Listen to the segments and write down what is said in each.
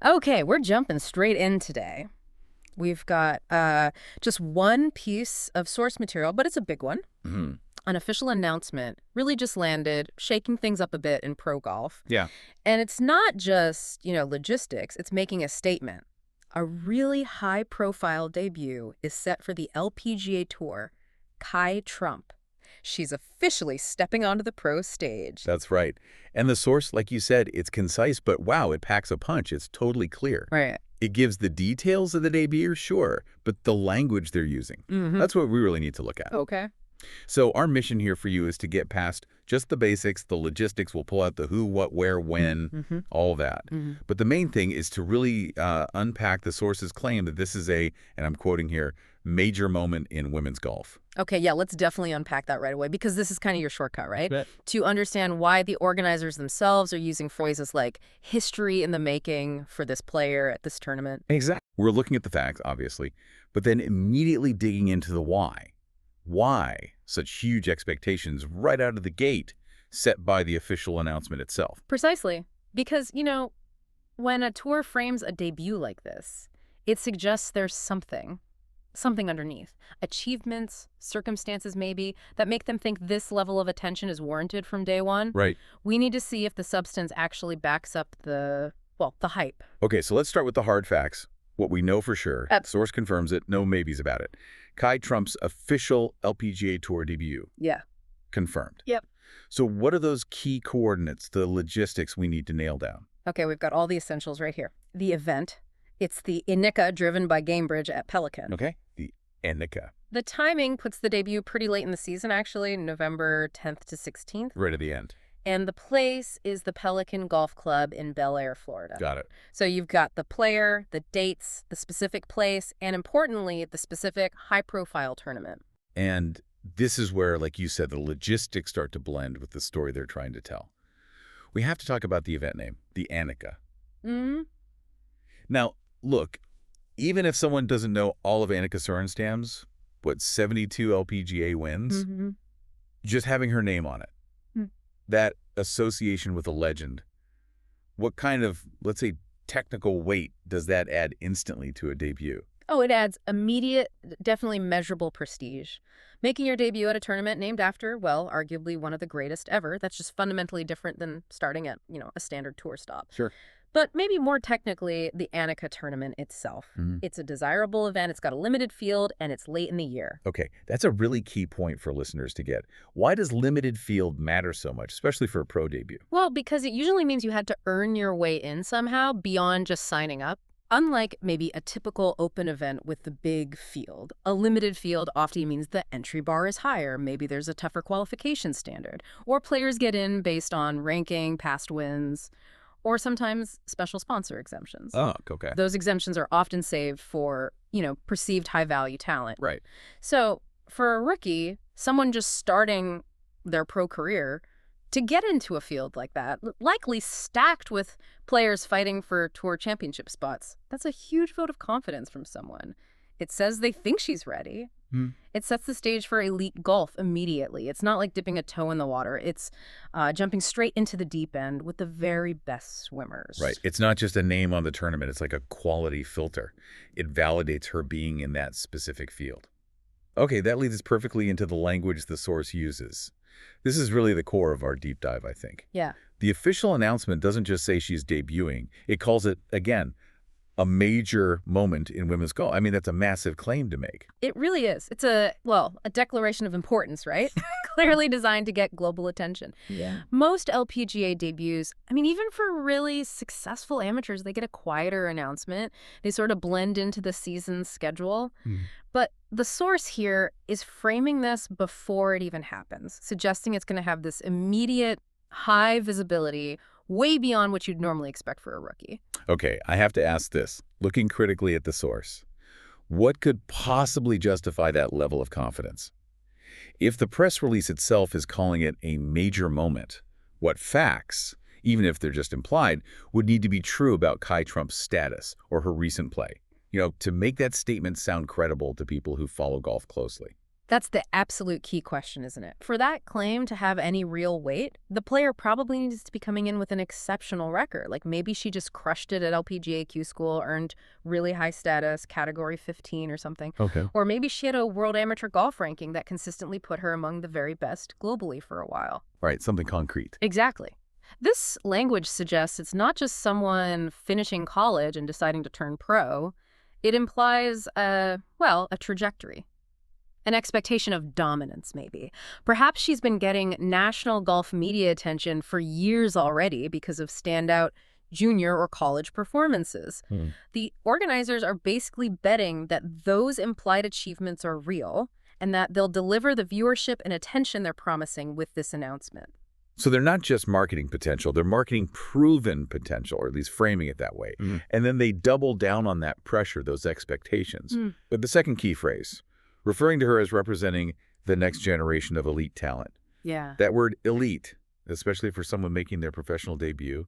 Okay, we're jumping straight in today. We've got just one piece of source material, but it's a big one. Hmm. An official announcement really just landed, shaking things up a bit in pro golf. Yeah, And it's not just, logistics, it's making a statement. A really high-profile debut is set for the LPGA Tour, Kai Trump. She's officially stepping onto the pro stage. that's right. And the source, like you said, it's concise, but wow, it packs a punch. It's totally clear. Right. It gives the details of the debut, sure, but the language they're using, Mm-hmm. that's what we really need to look at. Okay. So our mission here for you is to get past just the basics, the logistics. We'll pull out the who, what, where, when, Mm-hmm. all that. Mm-hmm. But the main thing is to really unpack the source's claim that this is a, and I'm quoting here, major moment in women's golf. Okay, yeah, let's definitely unpack that right away because this is kind of your shortcut, right? Bet. To understand why the organizers themselves are using phrases like history in the making for this player at this tournament. Exactly. We're looking at the facts, obviously, but then immediately digging into the why. Why such huge expectations right out of the gate set by the official announcement itself? Precisely. Because, when a tour frames a debut like this, it suggests there's something underneath. Achievements, circumstances maybe, that make them think this level of attention is warranted from day one. Right. We need to see if the substance actually backs up the hype. Okay, so let's start with the hard facts. What we know for sure. Source confirms it. No maybes about it. Kai Trump's official LPGA Tour debut. Yeah. Confirmed. Yep. So what are those key coordinates, the logistics we need to nail down? Okay, we've got all the essentials right here. The event. It's the Annika driven by Gainbridge at Pelican. Okay. The Annika. The timing puts the debut pretty late in the season, actually, November 10th to 16th. Right at the end. And the place is the Pelican Golf Club in Belleair, Florida. Got it. So you've got the player, the dates, the specific place, and importantly, the specific high-profile tournament. And this is where, like you said, the logistics start to blend with the story they're trying to tell. We have to talk about the event name, the Annika. Mm-hmm. Now, look, even if someone doesn't know all of Annika Sorenstam's, 72 LPGA wins, Mm-hmm. just having her name on it, that association with a legend, what kind of, let's say, technical weight does that add instantly to a debut? Oh, it adds immediate, definitely measurable prestige. Making your debut at a tournament named after, well, arguably one of the greatest ever, that's just fundamentally different than starting at, a standard tour stop. Sure. But maybe more technically, the Annika tournament itself. Mhm. It's a desirable event, it's got a limited field, and it's late in the year. Okay, that's a really key point for listeners to get. Why does limited field matter so much, especially for a pro debut? Well, because it usually means you had to earn your way in somehow beyond just signing up. Unlike maybe a typical open event with the big field, a limited field often means the entry bar is higher. Maybe there's a tougher qualification standard, or players get in based on ranking, past wins, or sometimes special sponsor exemptions. Oh, okay. Those exemptions are often saved for, perceived high-value talent. Right. So for a rookie, someone just starting their pro career, to get into a field like that, likely stacked with players fighting for tour championship spots, that's a huge vote of confidence from someone. It says they think she's ready. It sets the stage for elite golf immediately. It's not like dipping a toe in the water. It's jumping straight into the deep end with the very best swimmers. Right. It's not just a name on the tournament. It's like a quality filter. It validates her being in that specific field. Okay, that leads us perfectly into the language the source uses. This is really the core of our deep dive, I think. Yeah. The official announcement doesn't just say she's debuting. It calls it, again, a major moment in women's golf. I mean, that's a massive claim to make. It really is. It's a declaration of importance, right? Clearly designed to get global attention. Yeah. Most LPGA debuts, even for really successful amateurs, they get a quieter announcement. They sort of blend into the season's schedule. But the source here is framing this before it even happens, suggesting it's going to have this immediate high visibility, way beyond what you'd normally expect for a rookie. Okay, I have to ask this, looking critically at the source. What could possibly justify that level of confidence? If the press release itself is calling it a major moment, what facts, even if they're just implied, would need to be true about Kai Trump's status or her recent play, to make that statement sound credible to people who follow golf closely? That's the absolute key question, isn't it? For that claim to have any real weight, the player probably needs to be coming in with an exceptional record. Like maybe she just crushed it at LPGA Q school, earned really high status, category 15 or something. Okay. Or maybe she had a world amateur golf ranking that consistently put her among the very best globally for a while. Right, something concrete. Exactly. This language suggests it's not just someone finishing college and deciding to turn pro. It implies, a trajectory. An expectation of dominance, maybe. Perhaps she's been getting national golf media attention for years already because of standout junior or college performances. The organizers are basically betting that those implied achievements are real and that they'll deliver the viewership and attention they're promising with this announcement. So they're not just marketing potential, they're marketing proven potential, or at least framing it that way. And then they double down on that pressure, those expectations. But the second key phrase, referring to her as representing the next generation of elite talent. Yeah. That word elite, especially for someone making their professional debut,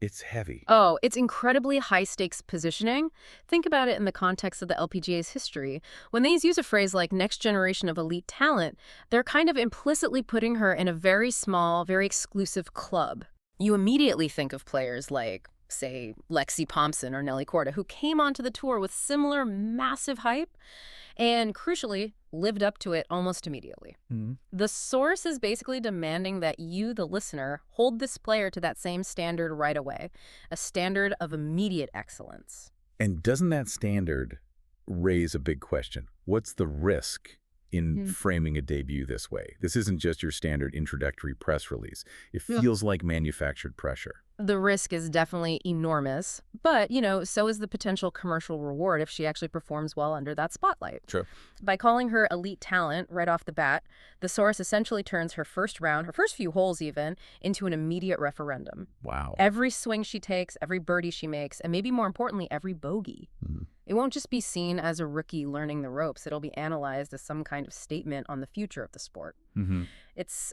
it's heavy. Oh, it's incredibly high-stakes positioning. Think about it in the context of the LPGA's history. When they use a phrase like next generation of elite talent, they're kind of implicitly putting her in a very small, very exclusive club. You immediately think of players like, say, Lexi Thompson or Nelly Korda, who came onto the tour with similar massive hype and, crucially, lived up to it almost immediately. The source is basically demanding that you, the listener, hold this player to that same standard right away, a standard of immediate excellence. And doesn't that standard raise a big question? What's the risk in framing a debut this way? This isn't just your standard introductory press release. It feels like manufactured pressure. The risk is definitely enormous, but, so is the potential commercial reward if she actually performs well under that spotlight. True. By calling her elite talent right off the bat, the source essentially turns her first round, her first few holes even, into an immediate referendum. Wow. Every swing she takes, every birdie she makes, and maybe more importantly, every bogey. It won't just be seen as a rookie learning the ropes. It'll be analyzed as some kind of statement on the future of the sport. It's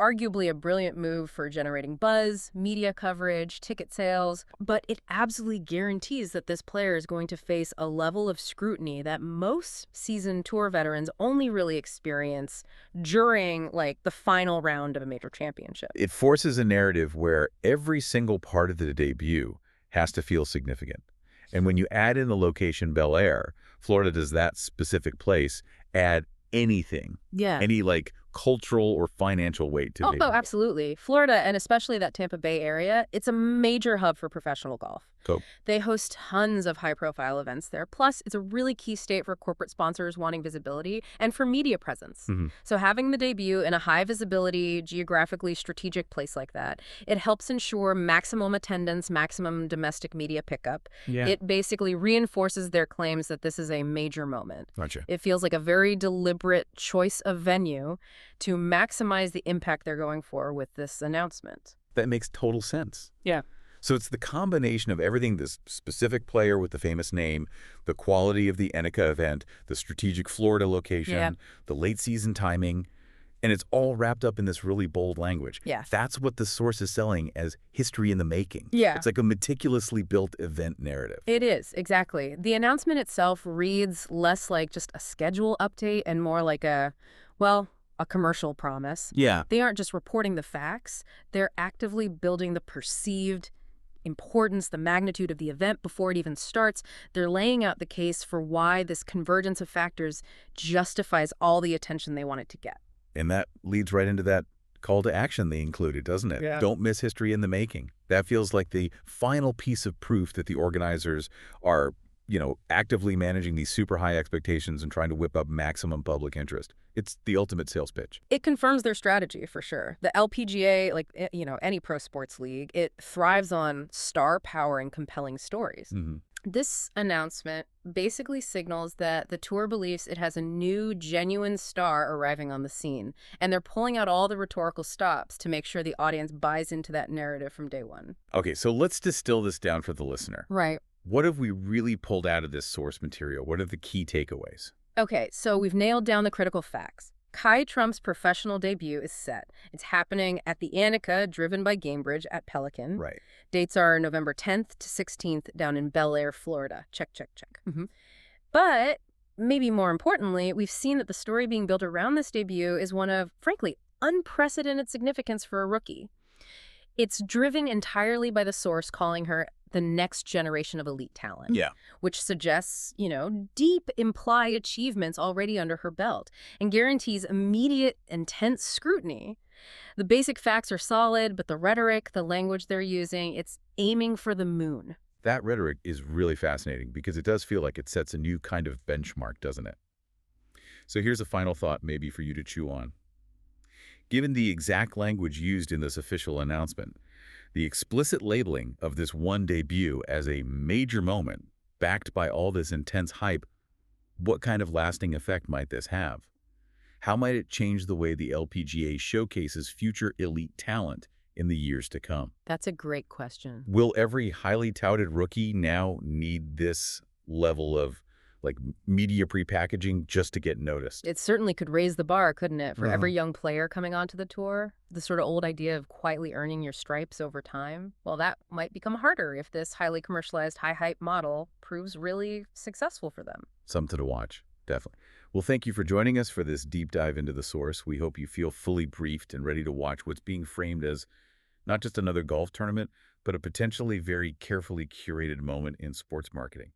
arguably a brilliant move for generating buzz, media coverage, ticket sales, but it absolutely guarantees that this player is going to face a level of scrutiny that most seasoned tour veterans only really experience during, the final round of a major championship. It forces a narrative where every single part of the debut has to feel significant. And when you add in the location Belleair, Florida, does that specific place add anything? Yeah. Any cultural or financial weight to it? Oh, absolutely. Florida, and especially that Tampa Bay area, it's a major hub for professional golf. Cool. They host tons of high-profile events there. Plus, it's a really key state for corporate sponsors wanting visibility and for media presence. So having the debut in a high-visibility, geographically strategic place like that, it helps ensure maximum attendance, maximum domestic media pickup. Yeah. It basically reinforces their claims that this is a major moment. Gotcha. It feels like a very deliberate choice of venue to maximize the impact they're going for with this announcement. That makes total sense. Yeah. So it's the combination of everything, this specific player with the famous name, the quality of the Annika event, the strategic Florida location, the late season timing, and it's all wrapped up in this really bold language. Yeah. That's what the source is selling as history in the making. Yeah. It's like a meticulously built event narrative. It is, exactly. The announcement itself reads less like just a schedule update and more like a commercial promise. Yeah. They aren't just reporting the facts. They're actively building the perceived importance, the magnitude of the event before it even starts. They're laying out the case for why this convergence of factors justifies all the attention they want it to get. And that leads right into that call to action they included, doesn't it? Yeah. Don't miss history in the making. That feels like the final piece of proof that the organizers are, actively managing these super high expectations and trying to whip up maximum public interest. It's the ultimate sales pitch. It confirms their strategy for sure. The LPGA, any pro sports league, it thrives on star power and compelling stories. This announcement basically signals that the tour believes it has a new, genuine star arriving on the scene, and they're pulling out all the rhetorical stops to make sure the audience buys into that narrative from day one. Okay, so let's distill this down for the listener. Right. What have we really pulled out of this source material? What are the key takeaways? Okay, so we've nailed down the critical facts. Kai Trump's professional debut is set. It's happening at the Annika, driven by Gainbridge at Pelican. Right. Dates are November 10th to 16th down in Belleair, Florida. Check, check, check. But maybe more importantly, we've seen that the story being built around this debut is one of, frankly, unprecedented significance for a rookie. It's driven entirely by the source calling her the next generation of elite talent, Yeah. which suggests, deep implied achievements already under her belt and guarantees immediate, intense scrutiny. The basic facts are solid, but the rhetoric, the language they're using, it's aiming for the moon. That rhetoric is really fascinating because it does feel like it sets a new kind of benchmark, doesn't it? So here's a final thought maybe for you to chew on. Given the exact language used in this official announcement, the explicit labeling of this one debut as a major moment, backed by all this intense hype, what kind of lasting effect might this have? How might it change the way the LPGA showcases future elite talent in the years to come? That's a great question. Will every highly touted rookie now need this level of media prepackaging just to get noticed? It certainly could raise the bar, couldn't it, for every young player coming onto the tour? The sort of old idea of quietly earning your stripes over time? Well, that might become harder if this highly commercialized, high-hype model proves really successful for them. Something to watch, definitely. Well, thank you for joining us for this deep dive into the source. We hope you feel fully briefed and ready to watch what's being framed as not just another golf tournament, but a potentially very carefully curated moment in sports marketing.